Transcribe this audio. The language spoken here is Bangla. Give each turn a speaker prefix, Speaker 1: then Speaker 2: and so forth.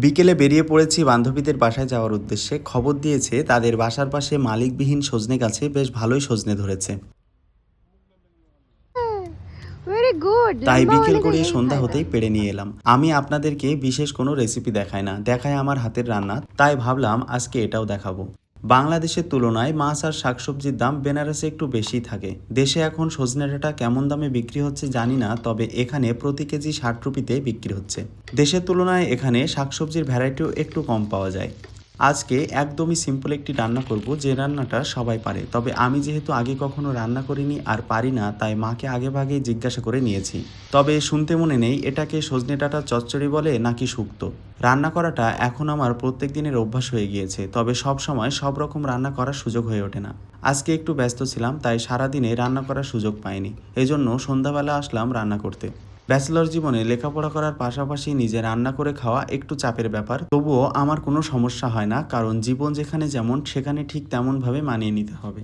Speaker 1: বিকেলে বেরিয়ে পড়েছি বান্ধবীদের বাসায় যাওয়ার উদ্দেশ্যে। খবর দিয়েছে তাদের বাসার পাশে মালিকবিহীন সজনে গাছে বেশ ভালোই সজনে ধরেছে।
Speaker 2: Very good.
Speaker 1: তাই
Speaker 2: লম্বা
Speaker 1: বিকেল
Speaker 2: হলে তো
Speaker 1: গড়িয়ে
Speaker 2: এই
Speaker 1: সন্ধ্যা
Speaker 2: ফায়দা।
Speaker 1: হতেই পেড়ে নিয়ে এলাম। আমি আপনাদেরকে বিশেষ কোনো রেসিপি দেখাই না, দেখাই আমার হাতের রান্না। তাই ভাবলাম আজকে এটাও দেখাবো। বাংলাদেশের তুলনায় মাছ আর শাকসবজির দাম বেনারসে একটু বেশি থাকে। দেশে এখন সজনে ডাঁটা কেমন দামে বিক্রি হচ্ছে জানি না, তবে এখানে প্রতি কেজি 60 রুপিতে বিক্রি হচ্ছে। দেশের তুলনায় এখানে শাকসবজির ভ্যারাইটিও একটু কম পাওয়া যায়। আজকে একদমই সিম্পল একটি রান্না করব, যে রান্নাটা সবাই পারে, তবে আমি যেহেতু আগে কখনো রান্না করিনি আর পারি না, তাই মাকে আগেভাগেই জিজ্ঞাসা করে নিয়েছি। তবে শুনতে মনে নেই এটাকে সজনে ডাঁটা চচ্চড়ি বলে নাকি শুক্তো। রান্না করাটা এখন আমার প্রত্যেক দিনের অভ্যাস হয়ে গিয়েছে, তবে সব সময় সব রকম রান্না করার সুযোগ হয়ে ওঠে না। আজকে একটু ব্যস্ত ছিলাম, তাই সারাদিনে রান্না করার সুযোগ পাইনি। এজন্য সন্ধ্যাবেলা আসলাম রান্না করতে। ব্যাচেলর জীবনে লেখাপড়া করার পাশাপাশি নিজে রান্না করে খাওয়া একটু চাপের ব্যাপার, তবুও আমার কোনো সমস্যা হয় না, কারণ জীবন যেখানে যেমন সেখানে ঠিক তেমনভাবে মানিয়ে নিতে হবে।